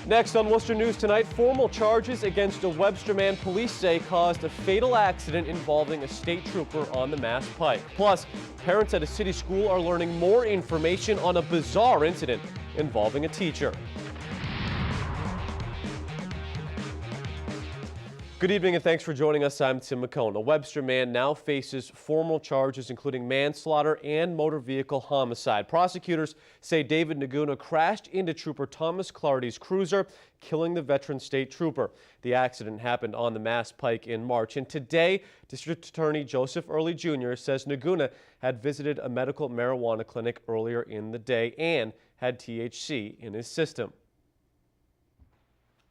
Next on Worcester News Tonight, formal charges against a Webster man police say caused a fatal accident involving a state trooper on the Mass Pike. Plus, parents at a city school are learning more information on a bizarre incident involving a teacher. Good evening and thanks for joining us. I'm Tim McCone. A Webster man now faces formal charges including manslaughter and motor vehicle homicide. Prosecutors say David Naguna crashed into Trooper Thomas Clardy's cruiser, killing the veteran state trooper. The accident happened on the Mass Pike in March, and today District Attorney Joseph Early Jr. says Naguna had visited a medical marijuana clinic earlier in the day and had THC in his system.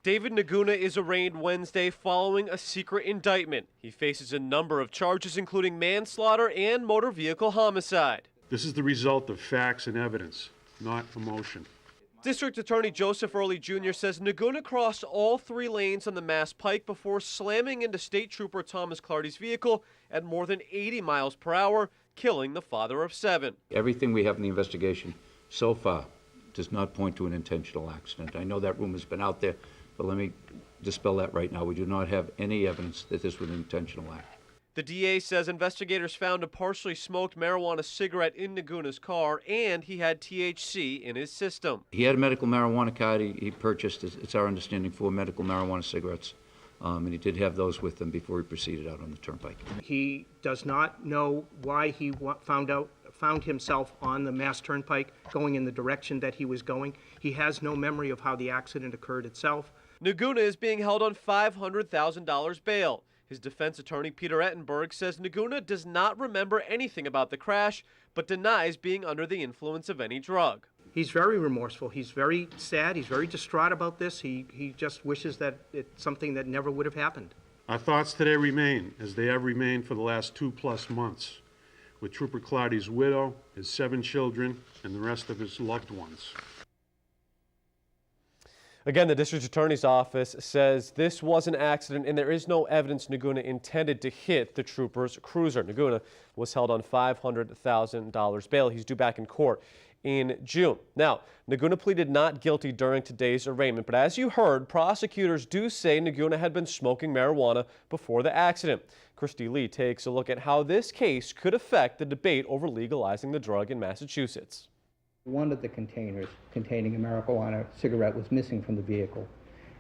David Naguna is arraigned Wednesday following a secret indictment. He faces a number of charges including manslaughter and motor vehicle homicide. This is the result of facts and evidence, not emotion. District Attorney Joseph Early Jr. says Naguna crossed all 3 lanes on the Mass Pike before slamming into State Trooper Thomas Clardy's vehicle at more than 80 miles per hour, killing the father of 7. Everything we have in the investigation so far does not point to an intentional accident. I know that rumor's been out there, but let me dispel that right now. We do not have any evidence that this was an intentional act. The DA says investigators found a partially smoked marijuana cigarette in Naguna's car, and he had THC in his system. He had a medical marijuana card. He purchased, it's our understanding, 4 medical marijuana cigarettes, and he did have those with him before he proceeded out on the turnpike. He does not know why he found himself on the Mass Turnpike going in the direction that he was going. He has no memory of how the accident occurred itself. Naguna is being held on $500,000 bail. His defense attorney, Peter Ettenberg, says Naguna does not remember anything about the crash, but denies being under the influence of any drug. He's very remorseful. He's very sad. He's very distraught about this. He just wishes that it's something that never would have happened. Our thoughts today remain, as they have remained for the last 2+ months, with Trooper Clardy's widow, his 7 children, and the rest of his loved ones. Again, the district attorney's office says this was an accident and there is no evidence Naguna intended to hit the trooper's cruiser. Naguna was held on $500,000 bail. He's due back in court in June. Now, Naguna pleaded not guilty during today's arraignment, but as you heard, prosecutors do say Naguna had been smoking marijuana before the accident. Christy Lee takes a look at how this case could affect the debate over legalizing the drug in Massachusetts. One of the containers containing a marijuana cigarette was missing from the vehicle,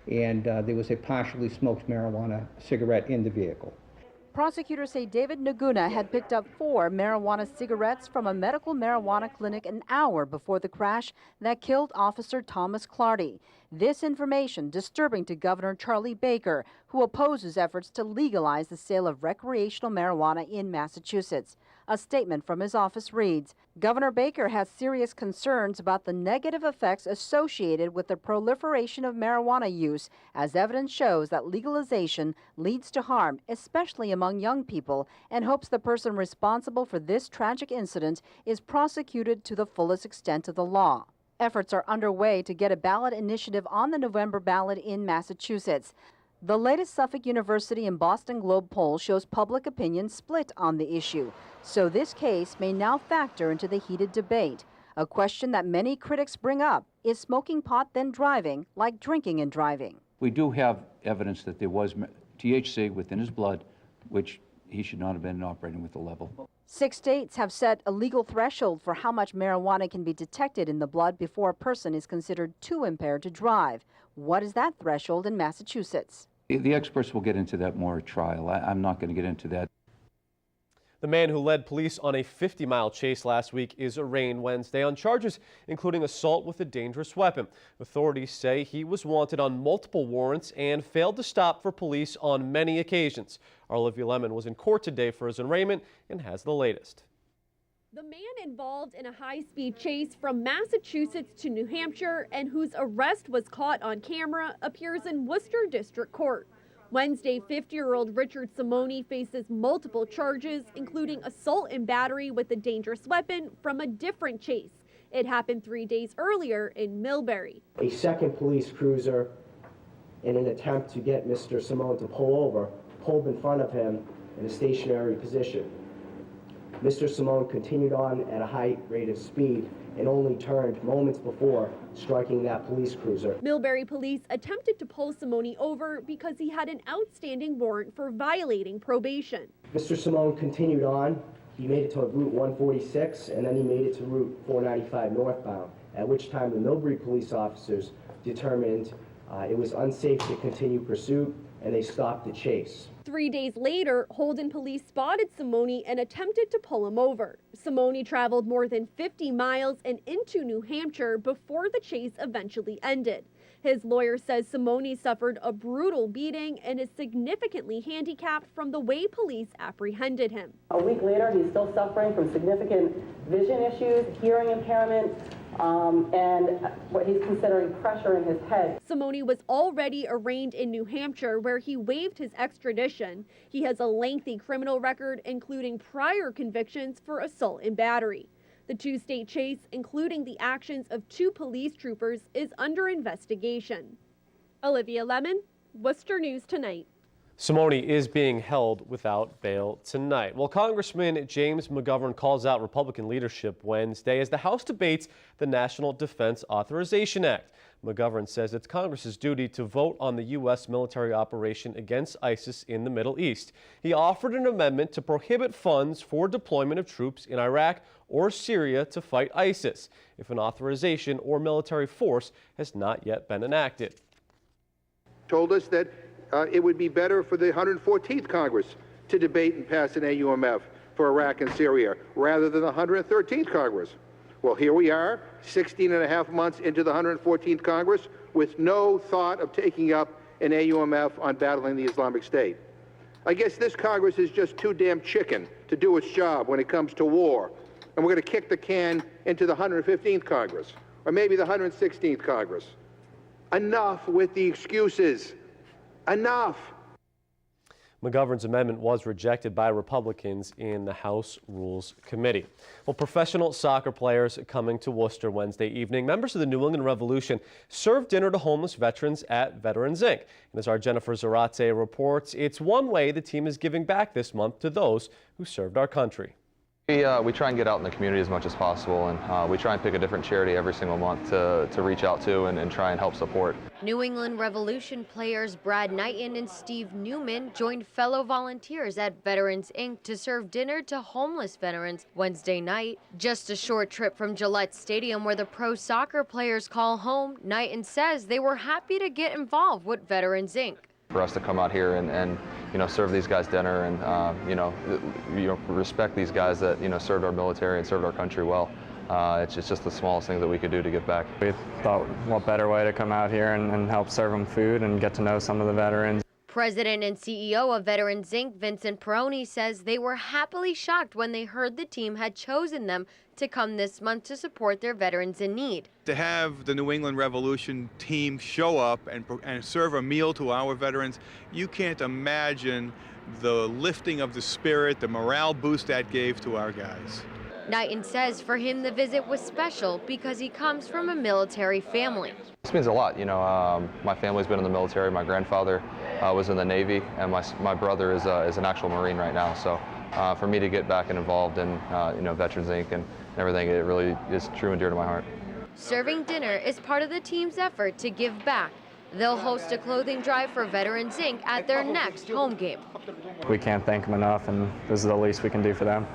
and there was a partially smoked marijuana cigarette in the vehicle. Prosecutors say David Naguna had picked up 4 marijuana cigarettes from a medical marijuana clinic an hour before the crash that killed Officer Thomas Clardy. This information disturbing to Governor Charlie Baker, who opposes efforts to legalize the sale of recreational marijuana in Massachusetts. A statement from his office reads, Governor Baker has serious concerns about the negative effects associated with the proliferation of marijuana use, as evidence shows that legalization leads to harm, especially among young people, and hopes the person responsible for this tragic incident is prosecuted to the fullest extent of the law. Efforts are underway to get a ballot initiative on the November ballot in Massachusetts. The latest Suffolk University and Boston Globe poll shows public opinion split on the issue, so this case may now factor into the heated debate. A question that many critics bring up, is smoking pot then driving like drinking and driving? We do have evidence that there was THC within his blood, which he should not have been operating with the level. 6 states have set a legal threshold for how much marijuana can be detected in the blood before a person is considered too impaired to drive. What is that threshold in Massachusetts? The experts will get into that more at trial. I'm not going to get into that. The man who led police on a 50-mile chase last week is arraigned Wednesday on charges including assault with a dangerous weapon. Authorities say he was wanted on multiple warrants and failed to stop for police on many occasions. Our Olivia Lemon was in court today for his arraignment and has the latest. The man involved in a high-speed chase from Massachusetts to New Hampshire and whose arrest was caught on camera appears in Worcester District Court. Wednesday, 50-year-old Richard Simone faces multiple charges, including assault and battery with a dangerous weapon from a different chase. It happened 3 days earlier in Millbury. A second police cruiser, in an attempt to get Mr. Simone to pull over, pulled in front of him in a stationary position. Mr. Simone continued on at a high rate of speed and only turned moments before striking that police cruiser. Millbury police attempted to pull Simone over because he had an outstanding warrant for violating probation. Mr. Simone continued on. He made it to Route 146, and then he made it to Route 495 northbound, at which time the Millbury police officers determined it was unsafe to continue pursuit, and they stopped the chase. 3 days later, Holden police spotted Simone and attempted to pull him over. Simone traveled more than 50 miles and into New Hampshire before the chase eventually ended. His lawyer says Simone suffered a brutal beating and is significantly handicapped from the way police apprehended him. A week later, he's still suffering from significant vision issues, hearing impairment, and what he's considering pressure in his head. Simone was already arraigned in New Hampshire, where he waived his extradition. He has a lengthy criminal record, including prior convictions for assault and battery. The two-state chase, including the actions of 2 police troopers, is under investigation. Olivia Lemon, Worcester News Tonight. Simone is being held without bail tonight. Well, Congressman James McGovern calls out Republican leadership Wednesday as the House debates the National Defense Authorization Act. McGovern says it's Congress's duty to vote on the U.S. military operation against ISIS in the Middle East. He offered an amendment to prohibit funds for deployment of troops in Iraq or Syria to fight ISIS if an authorization or military force has not yet been enacted. Told us that it would be better for the 114th Congress to debate and pass an AUMF for Iraq and Syria rather than the 113th Congress. Well, here we are, 16 and a half months into the 114th Congress with no thought of taking up an AUMF on battling the Islamic State. I guess this Congress is just too damn chicken to do its job when it comes to war. And we're going to kick the can into the 115th Congress, or maybe the 116th Congress. Enough with the excuses. Enough. McGovern's amendment was rejected by Republicans in the House Rules Committee. Well, professional soccer players coming to Worcester Wednesday evening. Members of the New England Revolution served dinner to homeless veterans at Veterans Inc. And as our Jennifer Zarate reports, it's one way the team is giving back this month to those who served our country. We try and get out in the community as much as possible, and we try and pick a different charity every single month to reach out to and try and help support. New England Revolution players Brad Knighton and Steve Newman joined fellow volunteers at Veterans Inc. to serve dinner to homeless veterans Wednesday night. Just a short trip from Gillette Stadium, where the pro soccer players call home, Knighton says they were happy to get involved with Veterans Inc. For us to come out here and serve these guys dinner and respect these guys that served our military and served our country well. It's just the smallest thing that we could do to give back. We thought, what better way to come out here and help serve them food and get to know some of the veterans. President and CEO of Veterans Inc., Vincent Peroni, says they were happily shocked when they heard the team had chosen them to come this month to support their veterans in need. To have the New England Revolution team show up and serve a meal to our veterans, you can't imagine the lifting of the spirit, the morale boost that gave to our guys. Knighton says for him the visit was special because he comes from a military family. This means a lot. My family's been in the military. My grandfather was in the Navy, and my brother is an actual Marine right now. So for me to get back and involved in Veterans Inc. and everything, it really is true and dear to my heart. Serving dinner is part of the team's effort to give back. They'll host a clothing drive for Veterans Inc. at their next home game. We can't thank them enough, and this is the least we can do for them.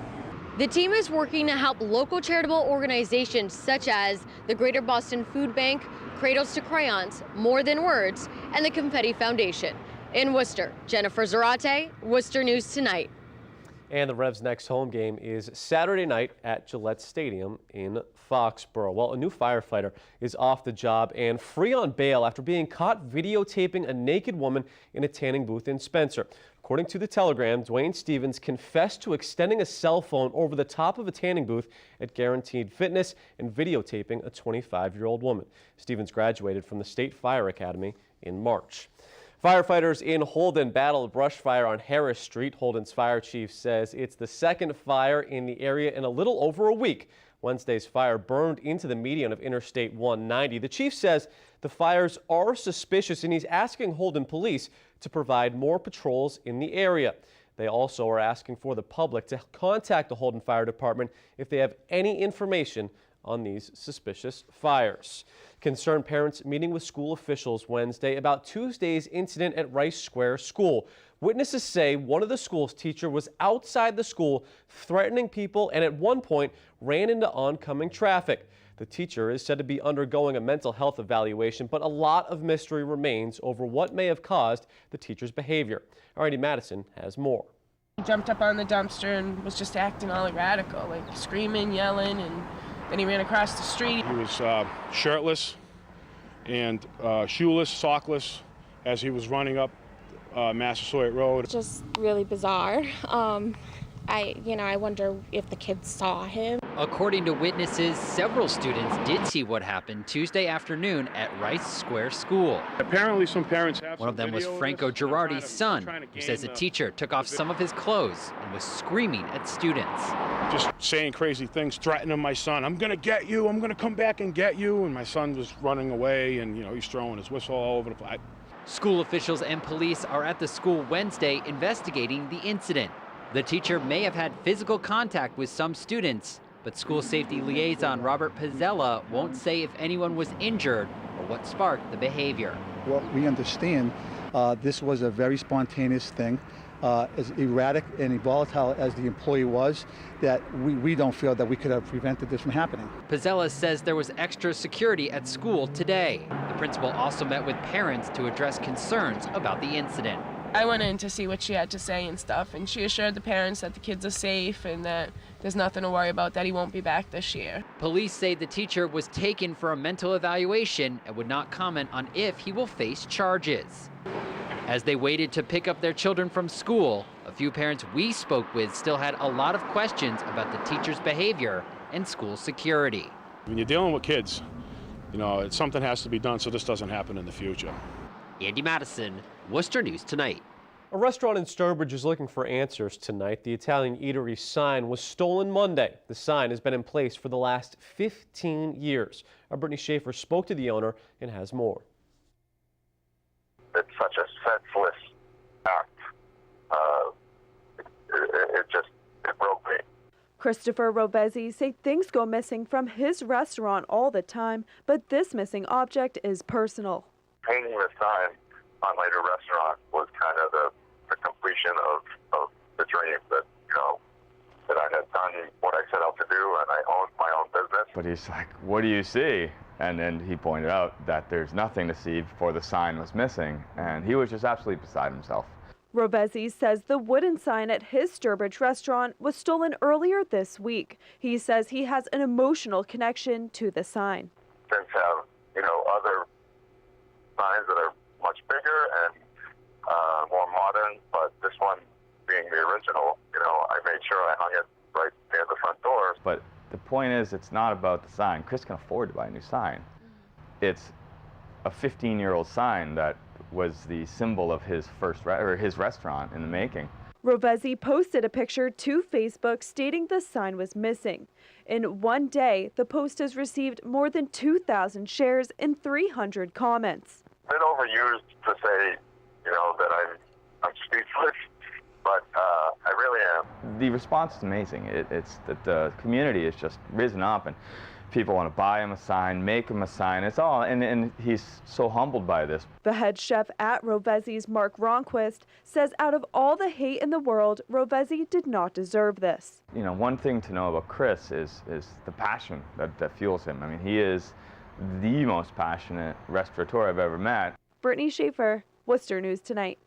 The team is working to help local charitable organizations such as the Greater Boston Food Bank, Cradles to Crayons, More Than Words, and the Confetti Foundation. In Worcester, Jennifer Zarate, Worcester News Tonight. And the Revs' next home game is Saturday night at Gillette Stadium in Foxborough. Well, a new firefighter is off the job and free on bail after being caught videotaping a naked woman in a tanning booth in Spencer. According to the Telegram, Dwayne Stevens confessed to extending a cell phone over the top of a tanning booth at Guaranteed Fitness and videotaping a 25-year-old woman. Stevens graduated from the State Fire Academy in March. Firefighters in Holden battled a brush fire on Harris Street. Holden's fire chief says it's the second fire in the area in a little over a week. Wednesday's fire burned into the median of Interstate 190. The chief says the fires are suspicious and he's asking Holden police to provide more patrols in the area. They also are asking for the public to contact the Holden Fire Department if they have any information on these suspicious fires. Concerned parents meeting with school officials Wednesday about Tuesday's incident at Rice Square School. Witnesses say one of the school's teacher was outside the school threatening people and at one point ran into oncoming traffic. The teacher is said to be undergoing a mental health evaluation, but a lot of mystery remains over what may have caused the teacher's behavior. Arraignment Madison has more. He jumped up on the dumpster and was just acting all erratic, like screaming, yelling, and then he ran across the street. He was shirtless and shoeless, sockless, as he was running up Massasoit Road. Just really bizarre. I wonder if the kids saw him. According to witnesses, several students did see what happened Tuesday afternoon at Rice Square School. Apparently some parents have One of them was Franco Girardi's son, who says the teacher took off some of his clothes and was screaming at students. Just saying crazy things, threatening my son. I'm going to get you. I'm going to come back and get you. And my son was running away, and, he's throwing his whistle all over the place. School officials and police are at the school Wednesday investigating the incident. The teacher may have had physical contact with some students, but school safety liaison Robert Pizzella won't say if anyone was injured or what sparked the behavior. Well, we understand this was a very spontaneous thing. As erratic and volatile as the employee was, that we don't feel that we could have prevented this from happening. Pizzella says there was extra security at school today. The principal also met with parents to address concerns about the incident. I went in to see what she had to say and stuff, and she assured the parents that the kids are safe and that there's nothing to worry about, that he won't be back this year. Police say the teacher was taken for a mental evaluation and would not comment on if he will face charges. As they waited to pick up their children from school, a few parents we spoke with still had a lot of questions about the teacher's behavior and school security. When you're dealing with kids, something has to be done so this doesn't happen in the future. Andy Madison, Worcester News Tonight. A restaurant in Sturbridge is looking for answers tonight. The Italian eatery sign was stolen Monday. The sign has been in place for the last 15 years. Our Brittany Schaefer spoke to the owner and has more. It's such a senseless act. It broke me. Christopher Robezzi say things go missing from his restaurant all the time, but this missing object is personal. Painting the sign on my new restaurant was kind of the completion of the dream that I had done what I set out to do, and I owned my own business. But he's like, what do you see? And then he pointed out that there's nothing to see before the sign was missing, and he was just absolutely beside himself. Robezzi says the wooden sign at his Sturbridge restaurant was stolen earlier this week. He says he has an emotional connection to the sign. Since have other signs that are much bigger and more modern, but this one being the original, I made sure I hung it right near the front door. But the point is, it's not about the sign. Chris can afford to buy a new sign. It's a 15-year-old sign that was the symbol of his his restaurant in the making. Robezzi posted a picture to Facebook stating the sign was missing. In one day, the post has received more than 2,000 shares and 300 comments. A bit overused to say, that I'm speechless, but I really am. The response is amazing. It's that the community has just risen up, and people want to buy him a sign, make him a sign. It's all, and he's so humbled by this. The head chef at Robezzi's, Mark Ronquist, says out of all the hate in the world, Robezzi did not deserve this. One thing to know about Chris is the passion that fuels him. I mean, he is the most passionate restaurateur I've ever met. Brittany Schaefer, Worcester News Tonight.